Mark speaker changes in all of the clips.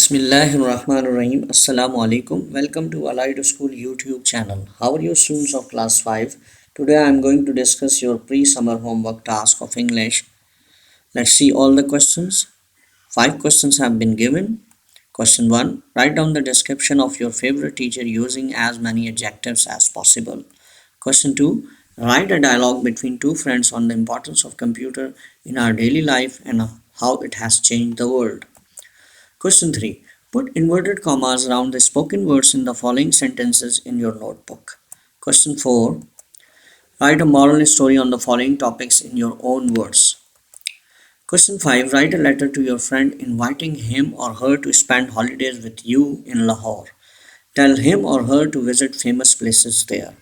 Speaker 1: Bismillahirrahmanirrahim. Assalamu alaikum. Welcome to Allied School YouTube channel. How are you students of class 5? Today I am going to discuss your pre-summer homework task of English. Let's see all the questions. 5 questions have been given. Question 1. Write down the description of your favorite teacher using as many adjectives as possible. Question 2. Write a dialogue between two friends on the importance of computer in our daily life and how it has changed the world. Question 3. Put inverted commas around the spoken words in the following sentences in your notebook. Question 4. Write a moral story on the following topics in your own words. Question 5. Write a letter to your friend inviting him or her to spend holidays with you in Lahore. Tell him or her to visit famous places there.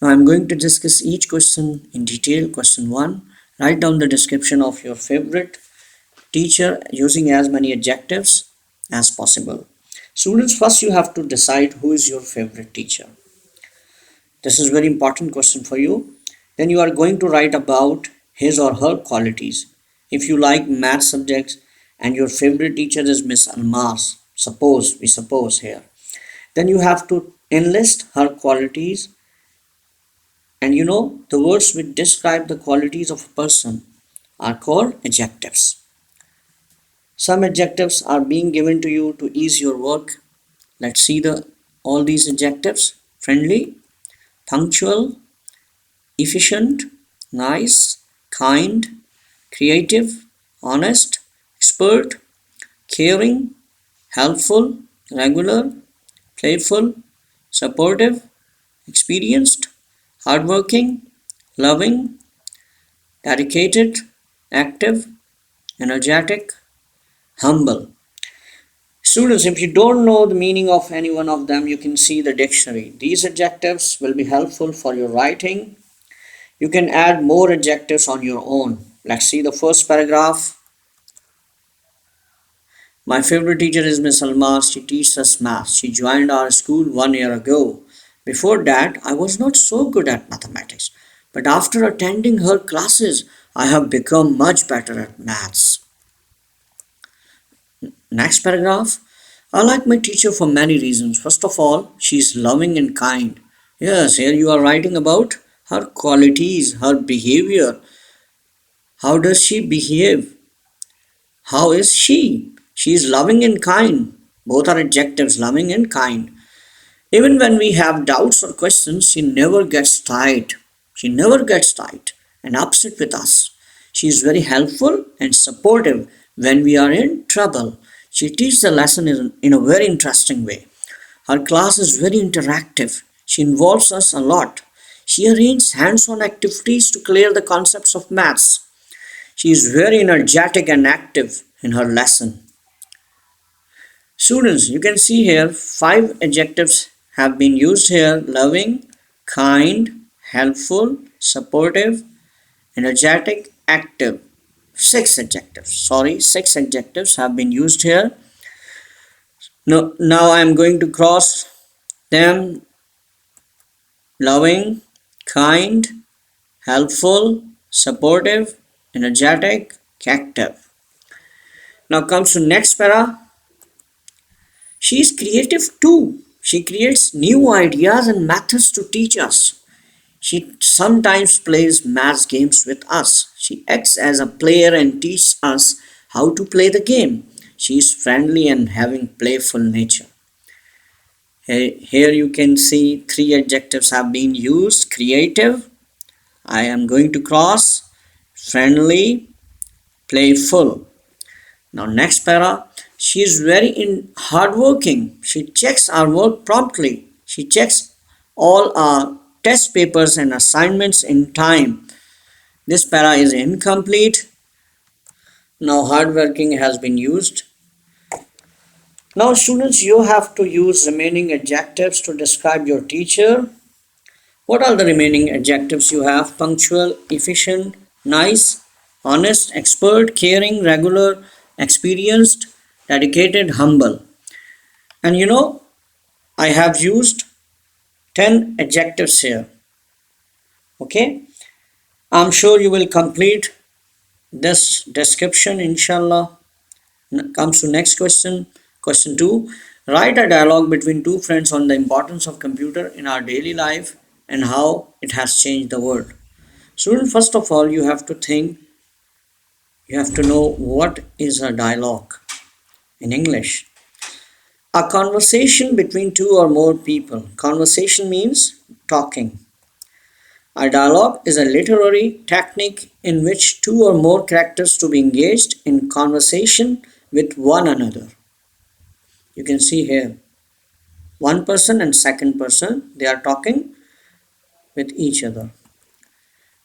Speaker 1: Now I am going to discuss each question in detail. Question 1. Write down the description of your favorite teacher using as many adjectives as possible. Students, first you have to decide who is your favorite teacher. This is a very important question for you. Then you are going to write about his or her qualities. If you like math subjects and your favorite teacher is Miss Almas, we suppose here, then you have to enlist her qualities, and the words which describe the qualities of a person are called adjectives. Some adjectives are being given to you to ease your work. Let's see all these adjectives. Friendly, punctual, efficient, nice, kind, creative, honest, expert, caring, helpful, regular, playful, supportive, experienced, hardworking, loving, dedicated, active, energetic, humble. Students, if you don't know the meaning of any one of them, you can see the dictionary. These adjectives will be helpful for your writing. You can add more adjectives on your own. Let's see the first paragraph. My favorite teacher is Miss Almas. She teaches us math. She joined our school 1 year ago. Before that, I was not so good at mathematics. But after attending her classes, I have become much better at maths. Next paragraph. I like my teacher for many reasons. First of all, she is loving and kind. Yes, here you are writing about her qualities, her behavior. How does she behave? How is she? She is loving and kind. Both are adjectives, loving and kind. Even when we have doubts or questions, she never gets tired. She never gets tired and upset with us. She is very helpful and supportive when we are in trouble. She teaches the lesson in a very interesting way. Her class is very interactive. She involves us a lot. She arranges hands-on activities to clear the concepts of maths. She is very energetic and active in her lesson. Students, you can see here 5 adjectives have been used here: loving, kind, helpful, supportive, energetic, active. 6 adjectives have been used here. Now I am going to cross them: loving, kind, helpful, supportive, energetic, active. Now comes to next para. She is creative too. She creates new ideas and methods to teach us. She sometimes plays math games with us. She acts as a player and teaches us how to play the game. She is friendly and having playful nature. Here you can see 3 adjectives have been used: creative, I am going to cross, friendly, playful. Now next para. She is very hardworking. She checks our work promptly. She checks all our test papers and assignments in time. This para is incomplete. Now hardworking has been used. Now students, you have to use remaining adjectives to describe your teacher. What are the remaining adjectives you have? Punctual, efficient, nice, honest, expert, caring, regular, experienced, dedicated, humble. And I have used 10 adjectives here. Okay, I'm sure you will complete this description, inshallah. Comes to next question. Question 2. Write a dialogue between two friends on the importance of computer in our daily life and how it has changed the world. Student, first of all, you have to know what is a dialogue in English. A conversation between two or more people. Conversation means talking. A dialogue is a literary technique in which two or more characters to be engaged in conversation with one another. You can see here one person and second person, they are talking with each other.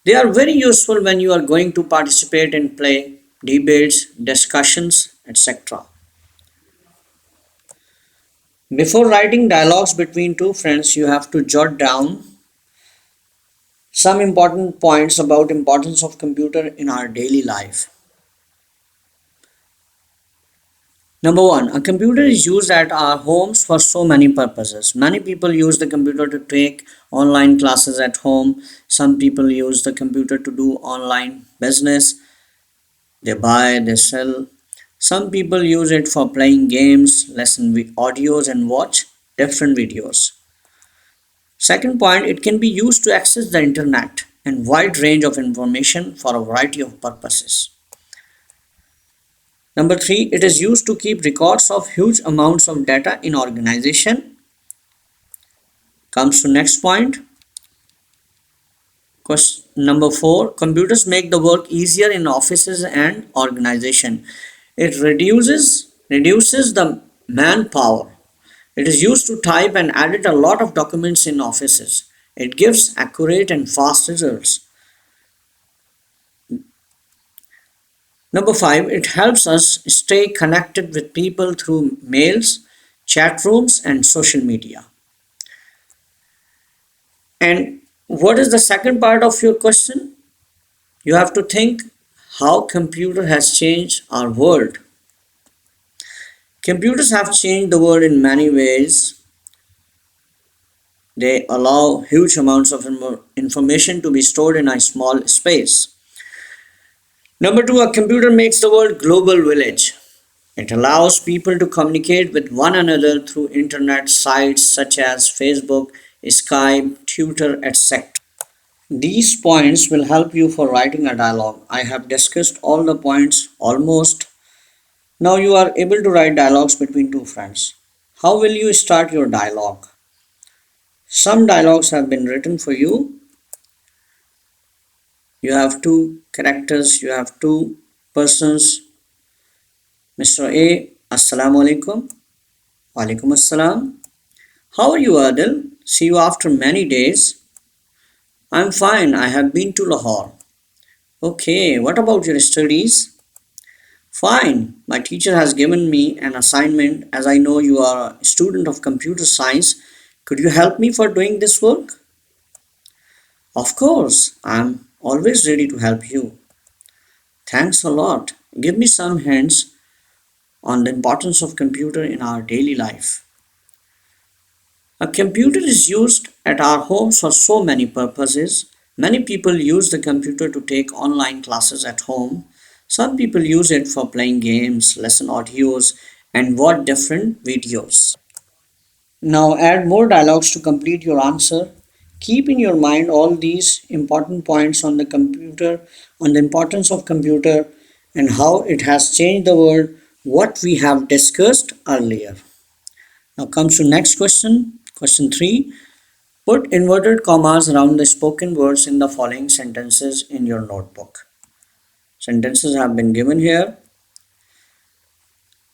Speaker 1: They are very useful when you are going to participate in play, debates, discussions, etc. Before writing dialogues between two friends, you have to jot down some important points about importance of computer in our daily life. Number one, a computer is used at our homes for so many purposes. Many people use the computer to take online classes at home. Some people use the computer to do online business. They buy, they sell. Some people use it for playing games, listen audios, and watch different videos. Second point, it can be used to access the internet and wide range of information for a variety of purposes. Number three, it is used to keep records of huge amounts of data in organization. Comes to next point. Question number four, computers make the work easier in offices and organization. It reduces the manpower. It is used to type and edit a lot of documents in offices. It gives accurate and fast results. Number five, it helps us stay connected with people through mails, chat rooms, and social media. And what is the second part of your question? You have to think how computer has changed our world. Computers have changed the world in many ways. They allow huge amounts of information to be stored in a small space. Number two, a computer makes the world global village. It allows people to communicate with one another through internet sites such as Facebook, Skype, Twitter, etc. These points will help you for writing a dialogue. I have discussed all the points almost. Now you are able to write dialogues between two friends. How will you start your dialogue? Some dialogues have been written for you. You have two characters, you have two persons. Mr. A, Assalamu alaikum. Walaikum assalam. How are you, Adil? See you after many days. I'm fine. I have been to Lahore. Okay, what about your studies? Fine. My teacher has given me an assignment as I know you are a student of computer science. Could you help me for doing this work? Of course, I'm always ready to help you. Thanks a lot. Give me some hints on the importance of computer in our daily life. A computer is used at our homes for so many purposes. Many people use the computer to take online classes at home. Some people use it for playing games, listen audios, and watch different videos. Now add more dialogues to complete your answer. Keep in your mind all these important points on the computer, on the importance of computer and how it has changed the world, what we have discussed earlier. Now comes to next question. Question 3. Put inverted commas around the spoken words in the following sentences in your notebook. Sentences have been given here.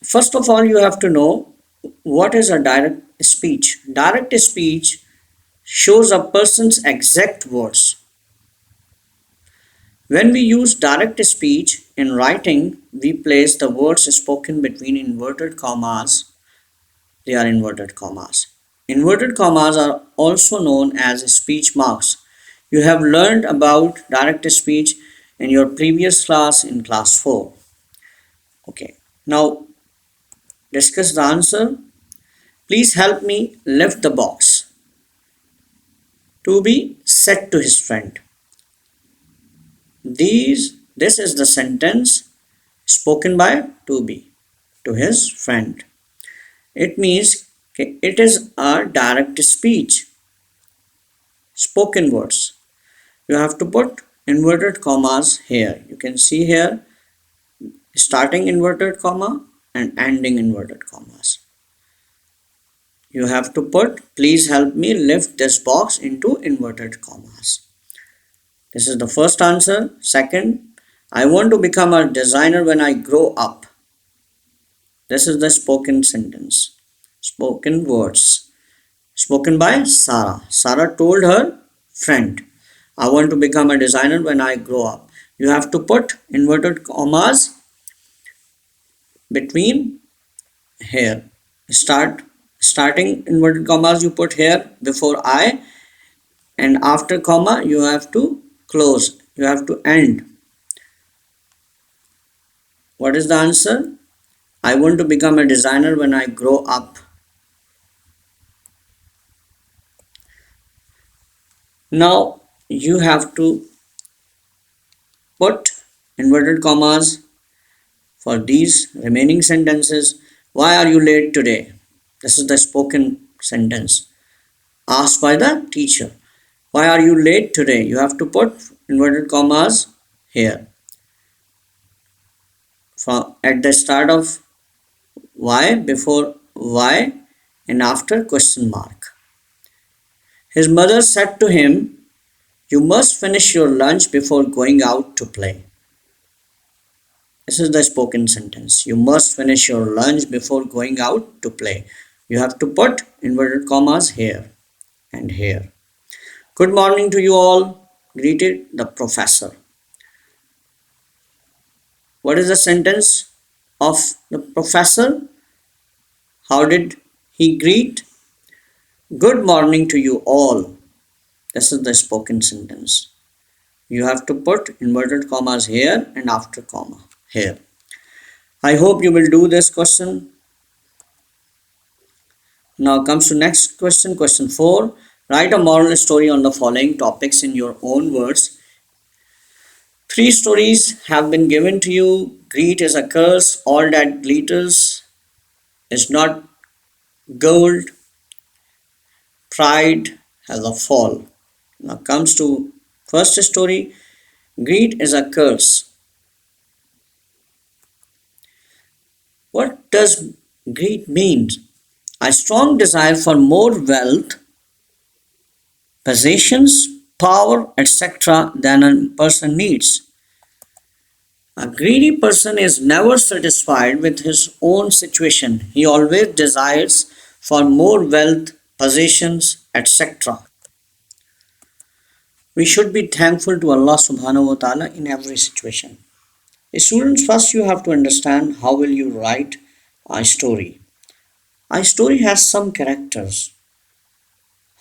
Speaker 1: First of all, you have to know what is a direct speech. Direct speech shows a person's exact words. When we use direct speech in writing, we place the words spoken between inverted commas. They are inverted commas. Inverted commas are also known as speech marks. You have learned about direct speech in your previous class in class 4. Okay, now discuss the answer. Please help me lift the box. To be said to his friend. This is the sentence spoken by to be to his friend. It means okay, it is a direct speech, spoken words. You have to put inverted commas here. You can see here starting inverted comma and ending inverted commas. You have to put please help me lift this box into inverted commas. This is the first answer. Second, I want to become a designer when I grow up. This is the spoken sentence. Spoken words. Spoken by Sarah. Sarah told her friend, I want to become a designer when I grow up. You have to put inverted commas between here. Starting inverted commas you put here before I, and after comma you have to close. You have to end. What is the answer? I want to become a designer when I grow up. Now you have to put inverted commas for these remaining sentences. Why are you late today? This is the spoken sentence asked by the teacher. Why are you late today? You have to put inverted commas here from at the start of why, before why, and after question mark. His mother said to him, you must finish your lunch before going out to play. This is the spoken sentence. You must finish your lunch before going out to play. You have to put inverted commas here and here. Good morning to you all, greeted the professor. What is the sentence of the professor? How did he greet? Good morning to you all. This is the spoken sentence. You have to put inverted commas here and after comma here. I hope you will do this question. Now comes to next question, question 4. Write a moral story on the following topics in your own words. Three stories have been given to you. Greed is a curse, all that glitters is not gold, pride has a fall. Now comes to first story. Greed is a curse. What does greed mean? A strong desire for more wealth, possessions, power, etc. than a person needs. A greedy person is never satisfied with his own situation. He always desires for more wealth, possessions, etc. We should be thankful to Allah subhanahu wa ta'ala in every situation. Students, first you have to understand how will you write a story. A story has some characters.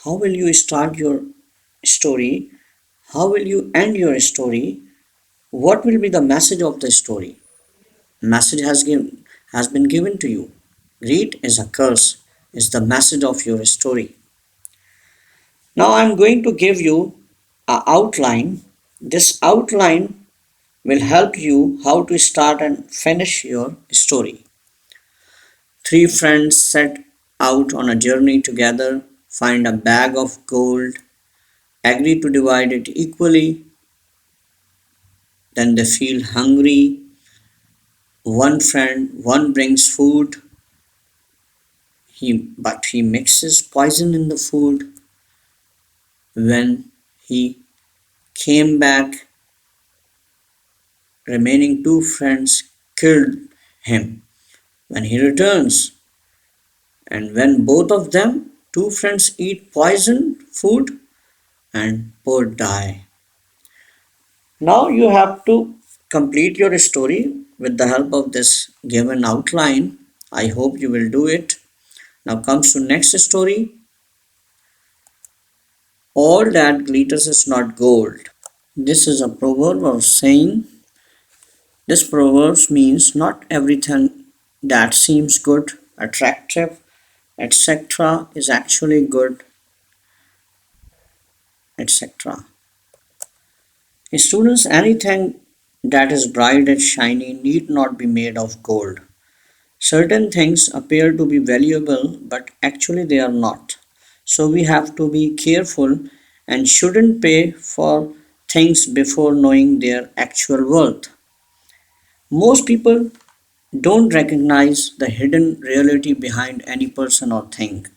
Speaker 1: How will you start your story? How will you end your story? What will be the message of the story? Message has been given to you. Greed is a curse is the message of your story. Now I am going to give you an outline. This outline will help you how to start and finish your story. Three friends set out on a journey together, find a bag of gold, agree to divide it equally. Then they feel hungry. One brings food, but he mixes poison in the food. When he came back, remaining two friends killed him. When he returns, and when both of them, two friends eat poison food and both die. Now you have to complete your story with the help of this given outline. I hope you will do it. Now comes to next story. All that glitters is not gold. This is a proverb or saying. This proverb means not everything that seems good, attractive, etc. is actually good, etc. Students, anything that is bright and shiny need not be made of gold. Certain things appear to be valuable, but actually they are not. So we have to be careful and shouldn't pay for things before knowing their actual worth. Most people don't recognize the hidden reality behind any person or thing.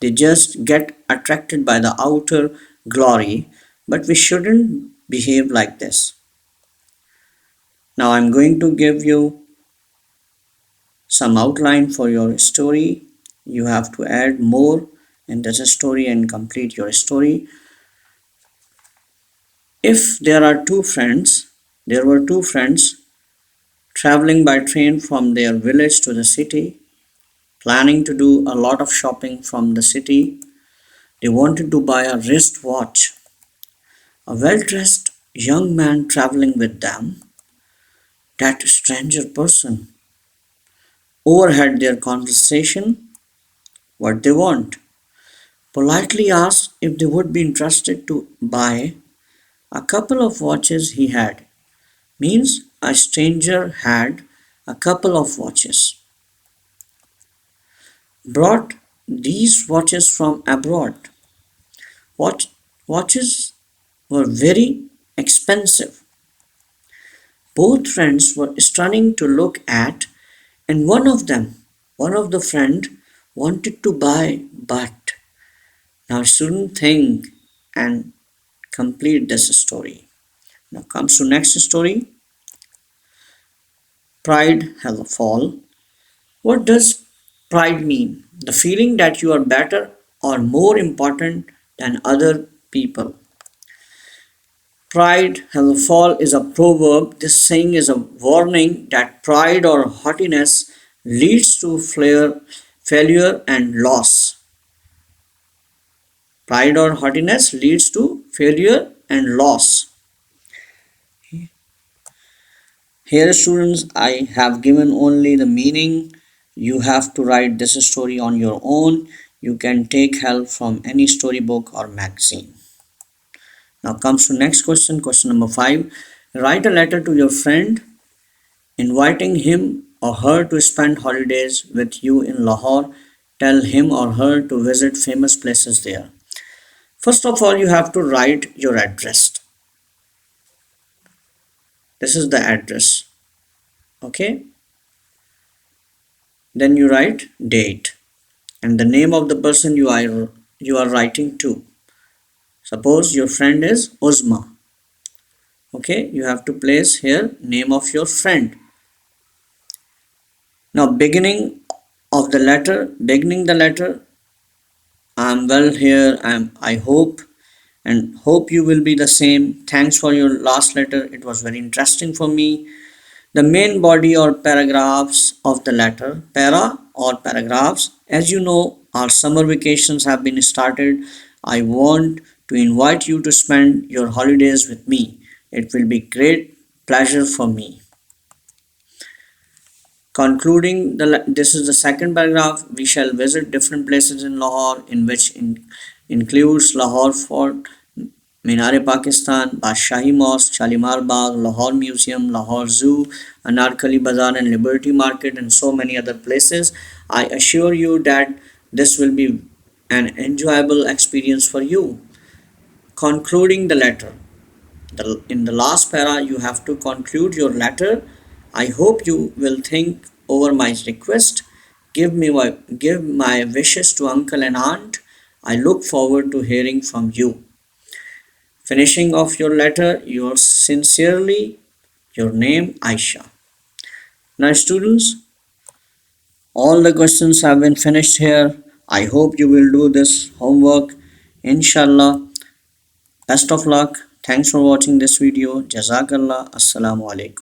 Speaker 1: They just get attracted by the outer glory, but we shouldn't behave like this. Now I'm going to give you some outline for your story. You have to add more in this story and complete your story. If there are there were two friends traveling by train from their village to the city, planning to do a lot of shopping from the city. They wanted to buy a wristwatch. A well dressed young man traveling with them, that stranger person, overheard their conversation, what they want, politely asked if they would be interested to buy a couple of watches he had. Means a stranger had a couple of watches. Brought these watches from abroad. Watch, watches were very expensive. Both friends were stunning to look at, and one of the friend, wanted to buy, but now shouldn't think and complete this story. Now comes to next story. Pride has a fall. What does pride mean? The feeling that you are better or more important than other people. Pride has a fall is a proverb. This saying is a warning that pride or haughtiness leads to failure and loss. Pride or haughtiness leads to failure and loss. Here, students, I have given only the meaning. You have to write this story on your own. You can take help from any storybook or magazine. Now comes to next question, question number 5. Write a letter to your friend inviting him or her to spend holidays with you in Lahore. Tell him or her to visit famous places there. First of all, you have to write your address. This is the address. Okay. Then you write date and the name of the person you are writing to. Suppose your friend is Uzma. Okay. You have to place here name of your friend. Now beginning the letter, I'm well here. I hope you will be the same. Thanks for your last letter. It was very interesting for me. The main body or paragraphs of the letter, para or paragraphs. As you know, our summer vacations have been started. I want to invite you to spend your holidays with me. It will be great pleasure for me. Concluding this is the second paragraph. We shall visit different places in Lahore, in which includes Lahore Fort, Minar Pakistan, Badshahi Mosque, Shalimar Bagh, Lahore Museum, Lahore Zoo, Anarkali Bazaar and Liberty Market, and so many other places. I assure you that this will be an enjoyable experience for you. Concluding the letter. In the last para, you have to conclude your letter. I hope you will think over my request. Give my wishes to uncle and aunt. I look forward to hearing from you. Finishing off your letter, yours sincerely, your name Aisha. Now, students, all the questions have been finished here. I hope you will do this homework. Inshallah. Best of luck. Thanks for watching this video. Jazakallah. Assalamu alaikum.